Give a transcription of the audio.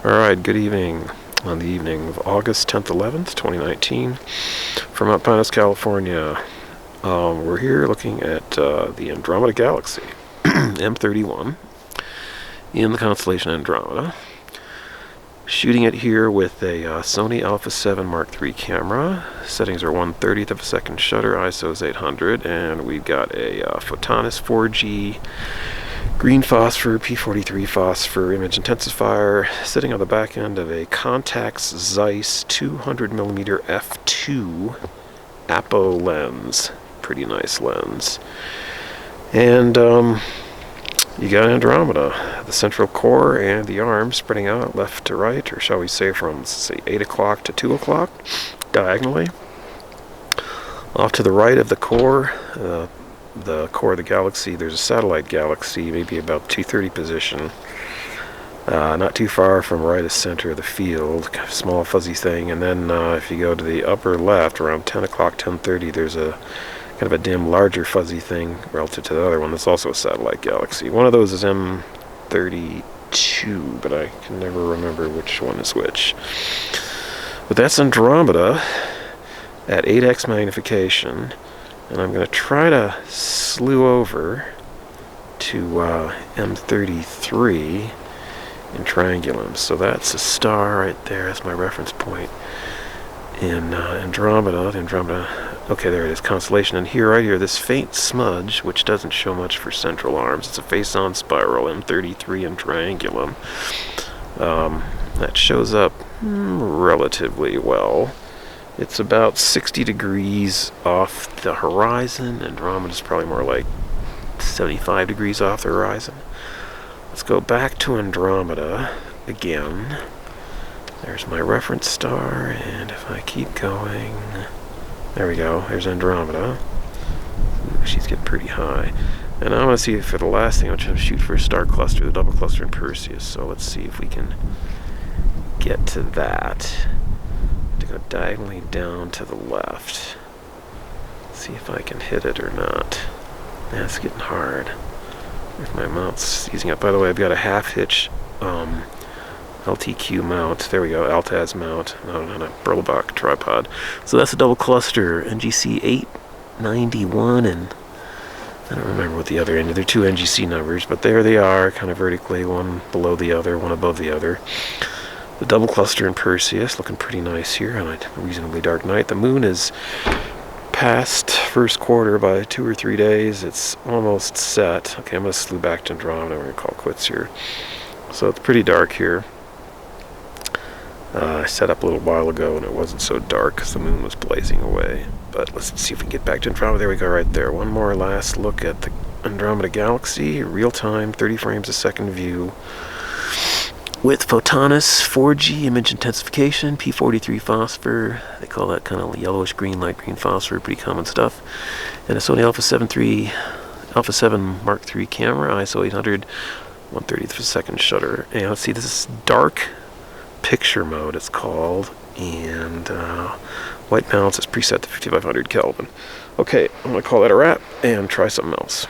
Alright, good evening on the evening of August 10th, 11th, 2019 from Mount Pinos, California. We're here looking at the Andromeda Galaxy, M31, in the constellation Andromeda. Shooting it here with a Sony Alpha 7 Mark III camera. Settings are 1/30th of a second shutter, ISO is 800, and we've got a Photonis 4G green phosphor, P43 phosphor image intensifier, sitting on the back end of a Contax Zeiss 200mm f2 Apo lens. Pretty nice lens. And you got Andromeda, the central core and the arms spreading out left to right, or shall we say from, say, 8 o'clock to 2 o'clock, diagonally. Off to the right of the core of the galaxy, there's a satellite galaxy, maybe about 230 position, not too far from right of center of the field, kind of small fuzzy thing. And then if you go to the upper left, around 10 o'clock, 10:30, there's a kind of a dim, larger fuzzy thing relative to the other one that's also a satellite galaxy. One of those is M32, but I can never remember which one is which. But that's Andromeda at 8x magnification. And I'm going to try to slew over to M33 in Triangulum. So that's a star right there. That's my reference point in Andromeda. Okay, there it is, constellation. And here, right here, this faint smudge, which doesn't show much for central arms. It's a face-on spiral, M33 in Triangulum. That shows up relatively well. It's about 60 degrees off the horizon. Andromeda's probably more like 75 degrees off the horizon. Let's go back to Andromeda again. There's my reference star, and if I keep going, there we go, there's Andromeda. Ooh, she's getting pretty high. And I want to see, for the last thing, I'm trying to shoot for a star cluster, the double cluster in Perseus. So let's see if we can get to that. To go diagonally down to the left. See if I can hit it or not. That's getting hard. If my mount's using up. By the way, I've got a half-hitch LTQ mount. There we go, Altaz mount on a DblCluster tripod. So that's a double cluster, NGC 891, and I don't remember what the other end. They're two NGC numbers, but there they are, kind of vertically, one below the other, one above the other. The double cluster in Perseus, looking pretty nice here on a reasonably dark night. The moon is past first quarter by 2 or 3 days. It's almost set. Okay, I'm going to slew back to Andromeda. We're going to call quits here. So it's pretty dark here. I set up a little while ago and it wasn't so dark because the moon was blazing away. But let's see if we can get back to Andromeda. There we go, right there. One more last look at the Andromeda Galaxy. Real-time, 30 frames a second view. With Photonis 4G image intensification, P43 phosphor, they call that kind of yellowish green, light green phosphor, pretty common stuff. And a Sony Alpha 7 Mark III camera, ISO 800, 1/30th of a second shutter. And let's see, this is dark picture mode, it's called, and white balance is preset to 5500 Kelvin. Okay, I'm going to call that a wrap and try something else.